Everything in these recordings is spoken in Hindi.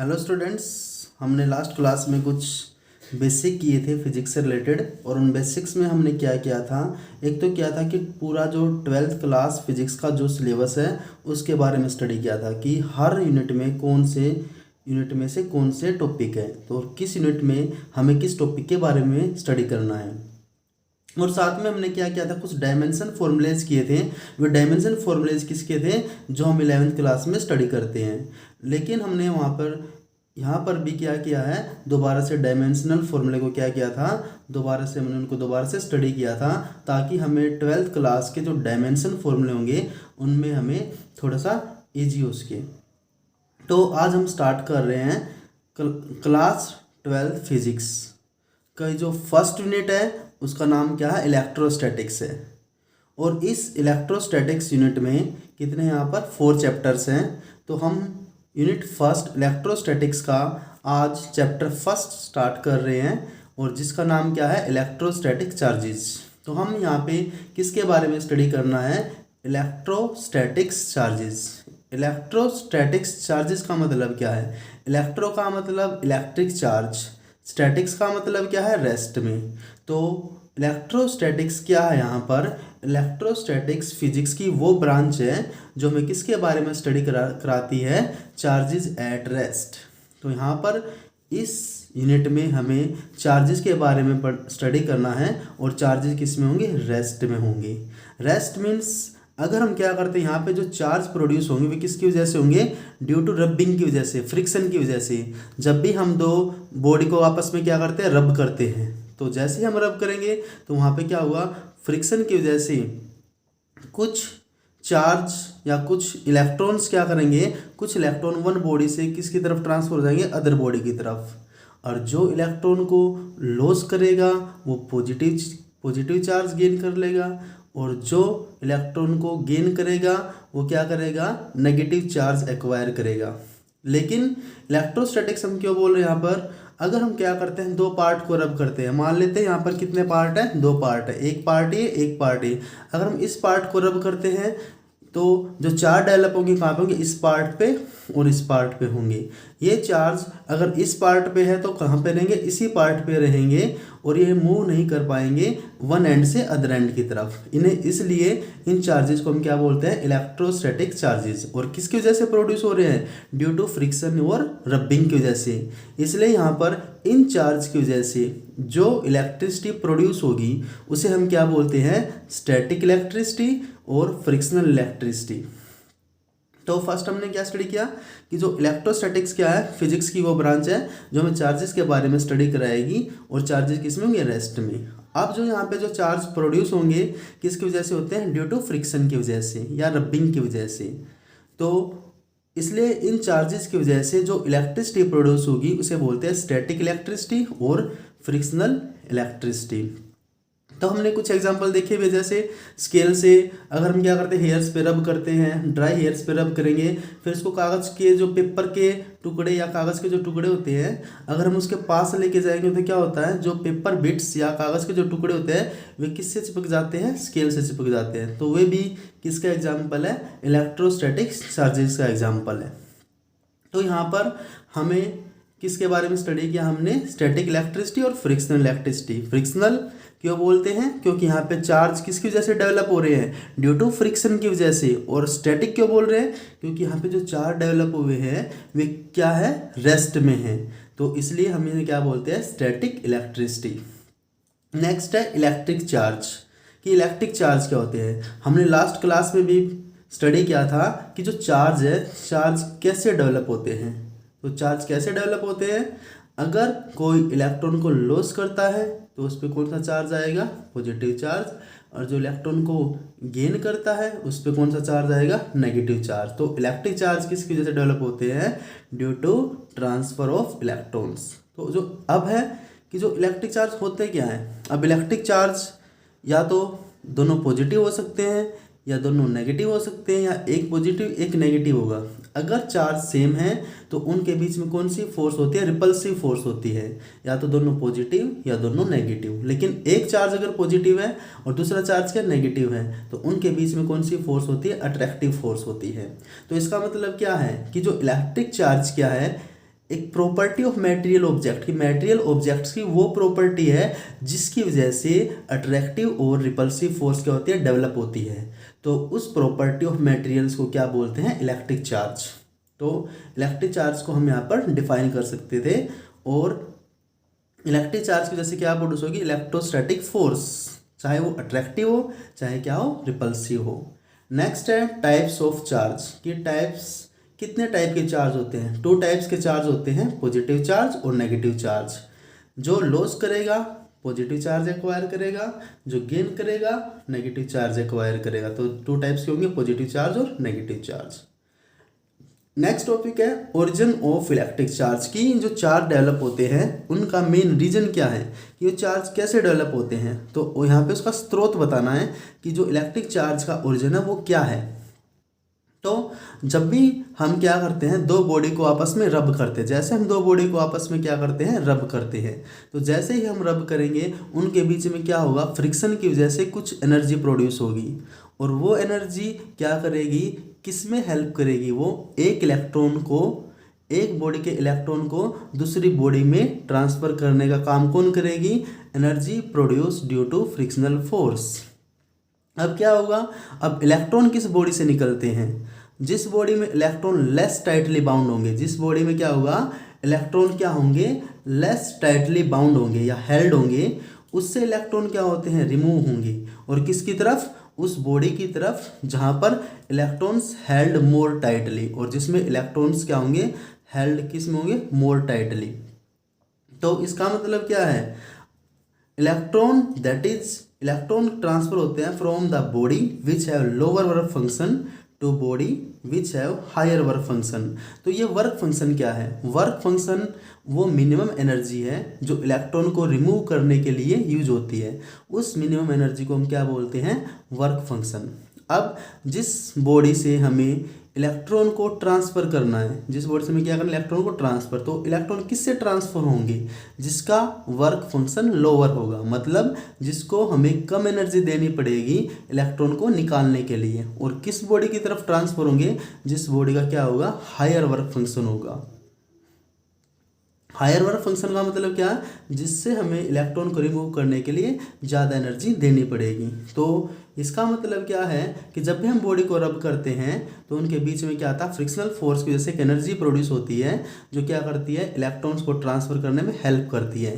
Hello students. हमने लास्ट क्लास में कुछ बेसिक किए थे फिजिक्स से रिलेटेड, और उन बेसिक्स में हमने क्या किया था। एक तो क्या था कि पूरा जो 12th क्लास फिजिक्स का जो सिलेबस है उसके बारे में स्टडी किया था कि हर यूनिट में कौन से टॉपिक है, तो किस यूनिट में हमें किस टॉपिक के बारे में स्टडी करना है। और साथ में हमने क्या किया था, कुछ डायमेंशन फॉर्मूलेज किए थे। वो डायमेंशन फॉर्मूलेज किसके थे, जो हम 11th क्लास में स्टडी करते हैं। लेकिन हमने यहाँ पर भी क्या किया है, दोबारा से डायमेंशनल फॉर्मूले को क्या किया था, हमने उनको दोबारा से स्टडी किया था, ताकि हमें 12th क्लास के जो डायमेंशन फॉर्मूले होंगे उनमें हमें थोड़ा सा ईजी हो सके। तो आज हम स्टार्ट कर रहे हैं क्लास 12th फिजिक्स का जो फर्स्ट यूनिट है उसका नाम क्या है, इलेक्ट्रोस्टैटिक्स है। और इस इलेक्ट्रोस्टैटिक्स यूनिट में कितने यहाँ पर 4 चैप्टर्स हैं। तो हम यूनिट फर्स्ट इलेक्ट्रोस्टैटिक्स का आज चैप्टर फर्स्ट स्टार्ट कर रहे हैं, और जिसका नाम क्या है, इलेक्ट्रोस्टैटिक चार्जेस। तो हम यहाँ पे किसके बारे में स्टडी करना है, इलेक्ट्रोस्टैटिक्स चार्जेस। इलेक्ट्रोस्टैटिक्स चार्जेस का मतलब क्या है, इलेक्ट्रो का मतलब इलेक्ट्रिक चार्ज, स्टैटिक्स का मतलब क्या है, रेस्ट में। तो इलेक्ट्रोस्टैटिक्स क्या है, यहाँ पर इलेक्ट्रोस्टैटिक्स फिजिक्स की वो ब्रांच है जो हमें किसके बारे में स्टडी कराती है, चार्जेस एट रेस्ट। तो यहाँ पर इस यूनिट में हमें चार्जेस के बारे में स्टडी करना है, और चार्जेस किस में होंगे, रेस्ट में होंगे। रेस्ट मीन्स अगर हम क्या करते हैं, यहाँ पे जो चार्ज प्रोड्यूस होंगे वे किसकी वजह से होंगे, ड्यू टू रबिंग की वजह से, फ्रिक्शन की वजह से। जब भी हम दो बॉडी को आपस में क्या करते हैं, रब करते हैं, तो जैसे ही हम रब करेंगे तो वहाँ पे क्या हुआ, फ्रिक्शन की वजह से कुछ चार्ज या कुछ इलेक्ट्रॉन्स क्या करेंगे, कुछ इलेक्ट्रॉन वन बॉडी से किसकी तरफ ट्रांसफर हो जाएंगे, अदर बॉडी की तरफ। और जो इलेक्ट्रॉन को लॉस करेगा वो पॉजिटिव चार्ज गेन कर लेगा, और जो इलेक्ट्रॉन को गेन करेगा वो क्या करेगा, नेगेटिव चार्ज एक्वायर करेगा। लेकिन इलेक्ट्रोस्टैटिक्स हम क्यों बोल रहे हैं यहाँ पर, अगर हम क्या करते हैं, दो पार्ट को रब करते हैं, मान लेते हैं यहाँ पर कितने पार्ट है, 2 पार्ट है, एक पार्ट ये एक पार्ट ये। अगर हम इस पार्ट को रब करते हैं तो जो चार्ज डेवलप होंगे कहाँ पे होंगे, इस पार्ट पे और इस पार्ट पे होंगे। ये चार्ज अगर इस पार्ट पे है तो कहाँ पे रहेंगे, इसी पार्ट पे रहेंगे, और ये मूव नहीं कर पाएंगे वन एंड से अदर एंड की तरफ। इन्हें इसलिए इन चार्जेस को हम क्या बोलते हैं, इलेक्ट्रोस्टैटिक चार्जेस। और किसकी वजह से प्रोड्यूस हो रहे हैं, ड्यू टू फ्रिक्शन और रबिंग की वजह से। इसलिए यहाँ पर इन चार्ज की वजह से जो इलेक्ट्रिसिटी प्रोड्यूस होगी उसे हम क्या बोलते हैं, स्टैटिक इलेक्ट्रिसिटी और फ्रिक्शनल इलेक्ट्रिसिटी। तो फर्स्ट हमने क्या स्टडी किया कि जो इलेक्ट्रोस्टैटिक्स क्या है, फिजिक्स की वो ब्रांच है जो हमें चार्जेस के बारे में स्टडी कराएगी, और चार्जेस किस में होंगे, रेस्ट में। अब जो यहाँ पे जो चार्ज प्रोड्यूस होंगे किसकी वजह से होते हैं, ड्यू टू फ्रिक्शन की वजह से या रबिंग की वजह से। तो इसलिए इन चार्जेस की वजह से जो इलेक्ट्रिसिटी प्रोड्यूस होगी उसे बोलते हैं स्टैटिक इलेक्ट्रिसिटी और फ्रिक्शनल इलेक्ट्रिसिटी। तो हमने कुछ एग्जांपल देखे हुए, जैसे स्केल से अगर हम क्या करते हैं, हेयर्स पे रब करते हैं, ड्राई हेयर्स पे रब करेंगे, फिर इसको कागज़ के जो पेपर के टुकड़े या कागज़ के जो टुकड़े होते हैं अगर हम उसके पास लेके जाएंगे तो क्या होता है, जो पेपर बिट्स या कागज़ के जो टुकड़े होते हैं वे किससे चिपक जाते हैं, स्केल से चिपक जाते हैं। तो वे भी किसका एग्जाम्पल है, इलेक्ट्रोस्टैटिक चार्जेस का एग्जाम्पल है। तो यहाँ पर हमें किसके बारे में स्टडी किया हमने, स्टैटिक इलेक्ट्रिसिटी और फ्रिक्शनल इलेक्ट्रिसिटी। फ्रिक्शनल क्यों बोलते हैं, क्योंकि यहाँ पे चार्ज किसकी वजह से डेवलप हो रहे हैं, ड्यू टू फ्रिक्शन की वजह से। और स्टैटिक क्यों बोल रहे हैं, क्योंकि यहाँ पे जो चार्ज डेवलप हुए हैं वे क्या है, रेस्ट में है। तो इसलिए हम इन्हें क्या बोलते हैं, स्टैटिक इलेक्ट्रिसिटी। नेक्स्ट है इलेक्ट्रिक चार्ज, कि इलेक्ट्रिक चार्ज क्या होते हैं। हमने लास्ट क्लास में भी स्टडी किया था कि जो चार्ज है, चार्ज कैसे डेवलप होते हैं। तो चार्ज कैसे डेवलप होते हैं, अगर कोई इलेक्ट्रॉन को लॉस करता है तो उस पर कौन सा चार्ज आएगा, पॉजिटिव चार्ज, और जो इलेक्ट्रॉन को गेन करता है उस पर कौन सा चार्ज आएगा, नेगेटिव चार्ज। तो इलेक्ट्रिक चार्ज किसकी वजह से डेवलप होते हैं, due to transfer of electrons. तो जो अब है कि जो इलेक्ट्रिक चार्ज होते क्या हैं, अब इलेक्ट्रिक चार्ज या तो दोनों पॉजिटिव हो सकते हैं या दोनों नेगेटिव हो सकते हैं, या एक पॉजिटिव एक नेगेटिव होगा। अगर चार्ज सेम है तो उनके बीच में कौन सी फोर्स होती है, रिपल्सिव फोर्स होती है, या तो दोनों पॉजिटिव या दोनों नेगेटिव। लेकिन एक चार्ज अगर पॉजिटिव है और दूसरा चार्ज क्या नेगेटिव है तो उनके बीच में कौन सी फोर्स होती है, अट्रैक्टिव फोर्स होती है। तो इसका मतलब क्या है कि जो इलेक्ट्रिक चार्ज क्या है, एक प्रॉपर्टी ऑफ मटेरियल ऑब्जेक्ट की, मटेरियल ऑब्जेक्ट्स की वो प्रॉपर्टी है जिसकी वजह से अट्रैक्टिव और रिपल्सिव फोर्स क्या होती है, डेवलप होती है। तो उस प्रॉपर्टी ऑफ मटेरियल्स को क्या बोलते हैं, इलेक्ट्रिक चार्ज। तो इलेक्ट्रिक चार्ज को हम यहाँ पर डिफाइन कर सकते थे। और इलेक्ट्रिक चार्ज की वजह से क्या प्रोड्यूस होगी, इलेक्ट्रोस्टैटिक फोर्स, चाहे वो अट्रैक्टिव हो चाहे क्या हो, रिपल्सिव हो। नेक्स्ट है टाइप्स ऑफ चार्ज की टाइप्स, कितने टाइप के चार्ज होते हैं, 2 टाइप्स के चार्ज होते हैं, पॉजिटिव चार्ज और नेगेटिव चार्ज। जो लॉस करेगा पॉजिटिव चार्ज एक्वायर करेगा, जो गेन करेगा नेगेटिव चार्ज एक्वायर करेगा। तो 2 टाइप्स के होंगे, पॉजिटिव चार्ज और नेगेटिव चार्ज। नेक्स्ट टॉपिक है ओरिजिन ऑफ इलेक्ट्रिक चार्ज की, जो चार्ज डेवलप होते हैं उनका मेन रीजन क्या है, कि ये चार्ज कैसे डेवलप होते हैं। तो यहाँ पे उसका स्रोत बताना है कि जो इलेक्ट्रिक चार्ज का ओरिजिन है वो क्या है। तो जब भी हम क्या करते हैं, 2 बॉडी को आपस में रब करते हैं, जैसे हम 2 बॉडी को आपस में क्या करते हैं, रब करते हैं, तो जैसे ही हम रब करेंगे उनके बीच में क्या होगा, फ्रिक्शन की वजह से कुछ एनर्जी प्रोड्यूस होगी। और वो एनर्जी क्या करेगी, किस में हेल्प करेगी, वो एक इलेक्ट्रॉन को, एक बॉडी के इलेक्ट्रॉन को दूसरी बॉडी में ट्रांसफ़र करने का काम कौन करेगी, energy produce due to frictional force. अब क्या होगा, अब इलेक्ट्रॉन किस बॉडी से निकलते हैं, जिस बॉडी में इलेक्ट्रॉन लेस टाइटली बाउंड होंगे, जिस बॉडी में क्या होगा, इलेक्ट्रॉन क्या होंगे, लेस टाइटली बाउंड होंगे या हेल्ड होंगे, उससे इलेक्ट्रॉन क्या होते हैं, रिमूव होंगे। और किसकी तरफ, उस बॉडी की तरफ जहाँ पर इलेक्ट्रॉन्स हेल्ड मोर टाइटली, और जिसमें इलेक्ट्रॉन्स क्या होंगे, हेल्ड किस में होंगे, मोर टाइटली। तो इसका मतलब क्या है, electron that is, electron transfer होते हैं from the body which have lower work function to body which have higher work function. तो ये वर्क फंक्शन क्या है, वर्क फंक्शन वो मिनिमम एनर्जी है जो इलेक्ट्रॉन को रिमूव करने के लिए यूज होती है, उस मिनिमम एनर्जी को हम क्या बोलते हैं, वर्क फंक्शन। अब जिस बॉडी से हमें इलेक्ट्रॉन को ट्रांसफ़र करना है, जिस बॉडी से हमें क्या करना है, इलेक्ट्रॉन को ट्रांसफ़र, तो इलेक्ट्रॉन किससे ट्रांसफ़र होंगे, जिसका वर्क फंक्शन लोअर होगा, मतलब जिसको हमें कम एनर्जी देनी पड़ेगी इलेक्ट्रॉन को निकालने के लिए। और किस बॉडी की तरफ ट्रांसफ़र होंगे, जिस बॉडी का क्या होगा, हायर वर्क फंक्शन होगा। हायर वर्क फंक्शन का मतलब क्या है, जिससे हमें इलेक्ट्रॉन को रिमूव करने के लिए ज़्यादा एनर्जी देनी पड़ेगी। तो इसका मतलब क्या है कि जब भी हम बॉडी को रब करते हैं तो उनके बीच में क्या आता है, फ्रिक्शनल फोर्स की वजह से एक एनर्जी प्रोड्यूस होती है जो क्या करती है, इलेक्ट्रॉन्स को ट्रांसफ़र करने में हेल्प करती है।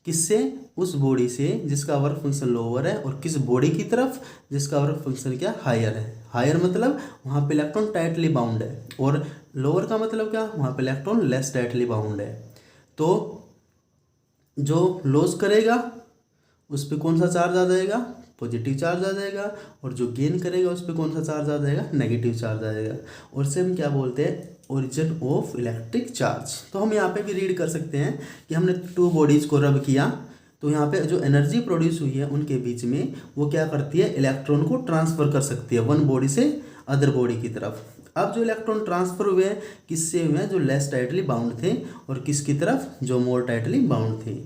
किससे, उस बॉडी से जिसका वर्क फंक्शन लोअर है, और किस बॉडी की तरफ जिसका वर्क फंक्शन क्या, हायर है। हायर मतलब वहाँ पे इलेक्ट्रॉन टाइटली बाउंड है, और लोअर का मतलब क्या, वहाँ पे इलेक्ट्रॉन लेस टाइटली बाउंड है। तो जो लॉस करेगा उस पर कौन सा चार्ज आ जाएगा, पॉजिटिव चार्ज आ जाएगा, और जो गेन करेगा उस पर कौन सा चार्ज आ जाएगा, नेगेटिव चार्ज आ जाएगा। और इसे हम क्या बोलते हैं, ओरिजिन ऑफ इलेक्ट्रिक चार्ज। तो हम यहाँ पे भी रीड कर सकते हैं कि हमने 2 बॉडीज़ को रब किया, तो यहाँ पे जो एनर्जी प्रोड्यूस हुई है उनके बीच में वो क्या करती है, इलेक्ट्रॉन को ट्रांसफ़र कर सकती है वन बॉडी से अदर बॉडी की तरफ। अब जो इलेक्ट्रॉन ट्रांसफ़र हुए हैं किससे हुए हैं, जो लेस टाइटली बाउंड थे, और किसकी तरफ, जो मोर टाइटली बाउंड थे,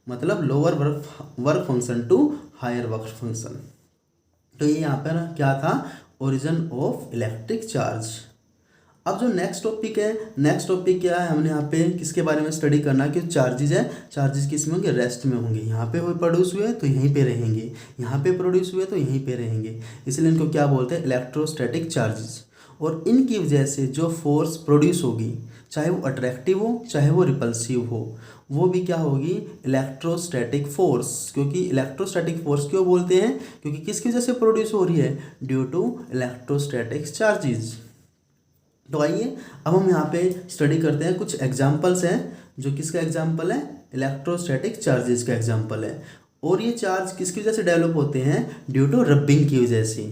मतलब lower work function to higher work function. तो ये यहाँ पर क्या था, ओरिजिन ऑफ इलेक्ट्रिक चार्ज। अब जो नेक्स्ट टॉपिक है, नेक्स्ट टॉपिक क्या है, हमने यहाँ पे किसके बारे में स्टडी करना है कि चार्जेस है, चार्जेस किस में होंगे, रेस्ट में होंगे। यहाँ पे वो प्रोड्यूस हुए तो यहीं पे रहेंगे, यहाँ पे प्रोड्यूस हुए तो यहीं पे रहेंगे, इसलिए इनको क्या बोलते हैं, इलेक्ट्रोस्टैटिक चार्जेस। और इनकी वजह से जो फोर्स प्रोड्यूस होगी, चाहे वो अट्रैक्टिव हो चाहे वो रिपल्सिव हो, वो भी क्या होगी, इलेक्ट्रोस्टैटिक फोर्स। क्योंकि इलेक्ट्रोस्टैटिक फोर्स क्यों बोलते हैं, क्योंकि किसकी वजह से प्रोड्यूस हो रही है, ड्यू टू इलेक्ट्रोस्टैटिक चार्जेस। तो आइए अब हम यहाँ पे स्टडी करते हैं, कुछ एग्जाम्पल्स हैं जो किसका एग्जाम्पल है, इलेक्ट्रोस्टैटिक चार्जेस का एग्जाम्पल है। और ये चार्ज किसकी वजह से डेवलप होते हैं, ड्यू टू रबिंग की वजह से।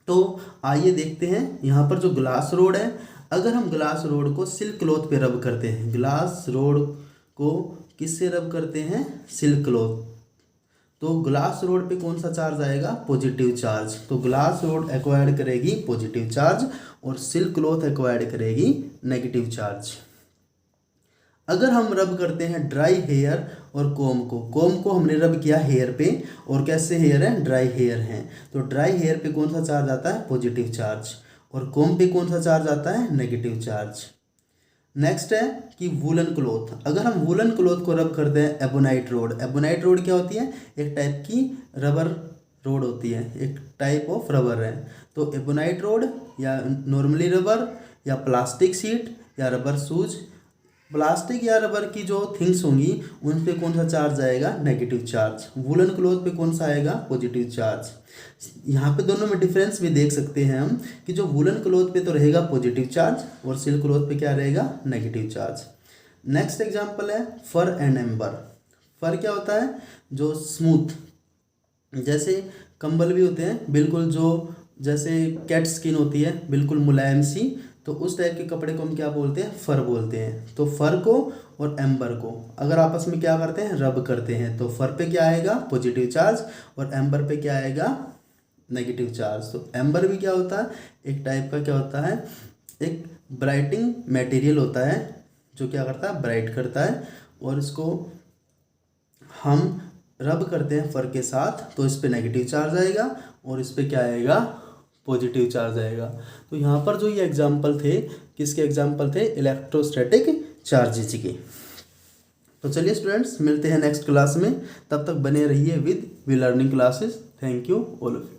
तो आइए देखते हैं, यहाँ पर जो ग्लास रोड है, अगर हम ग्लास रोड को सिल्क क्लॉथ पे रब करते हैं, ग्लास रोड को किससे रब करते हैं, सिल्क क्लॉथ, तो ग्लास रोड पे कौन सा चार्ज आएगा, पॉजिटिव चार्ज। तो ग्लास रोड एक्वायर्ड करेगी पॉजिटिव चार्ज और सिल्क क्लॉथ एक्वायर्ड करेगी नेगेटिव चार्ज। अगर हम रब करते हैं ड्राई हेयर और कोम को हमने रब किया हेयर पे, और कैसे हेयर है, ड्राई हेयर हैं, तो ड्राई हेयर पे कौन सा चार्ज आता है, पॉजिटिव चार्ज, और कोम पे कौन सा चार्ज आता है, नेगेटिव चार्ज। नेक्स्ट है कि वूलन क्लॉथ। अगर हम वूलन क्लॉथ को रब करते हैं एबोनाइट रोड, एबोनाइट रोड क्या होती है, एक टाइप की रबर रोड होती है, एक टाइप ऑफ रबर है। तो एबोनाइट रोड या नॉर्मली रबर या प्लास्टिक शीट या रबर शूज, प्लास्टिक या रबर की जो थिंग्स होंगी उन पे कौन सा चार्ज आएगा, नेगेटिव चार्ज। वूलन क्लॉथ पे कौन सा आएगा, पॉजिटिव चार्ज। यहाँ पे दोनों में डिफरेंस भी देख सकते हैं हम कि जो वूलन क्लॉथ पे तो रहेगा पॉजिटिव चार्ज और सिल्क क्लॉथ पे क्या रहेगा, नेगेटिव चार्ज। नेक्स्ट एग्जांपल है फर एंड एम्बर। फर क्या होता है, जो स्मूथ, जैसे कंबल भी होते हैं बिल्कुल, जो जैसे कैट स्किन होती है बिल्कुल मुलायम सी, तो उस टाइप के कपड़े को हम क्या बोलते हैं, फर बोलते हैं। तो फर को और एम्बर को अगर आपस में क्या करते हैं, रब करते हैं, तो फर पे क्या आएगा, पॉजिटिव चार्ज, और एम्बर पे क्या आएगा, नेगेटिव चार्ज। तो एम्बर भी क्या होता है, एक टाइप का क्या होता है, एक ब्राइटिंग मटेरियल होता है जो क्या करता है, ब्राइट करता है, और इसको हम रब करते हैं फर के साथ, तो इस पे नेगेटिव चार्ज आएगा और इस पे क्या आएगा, पॉजिटिव चार्ज आएगा। तो यहाँ पर जो ये एग्जाम्पल थे, किसके एग्जाम्पल थे, इलेक्ट्रोस्टैटिक चार्जेज के। तो चलिए स्टूडेंट्स, मिलते हैं नेक्स्ट क्लास में, तब तक बने रहिए with We Learning Classes. Thank you all of you.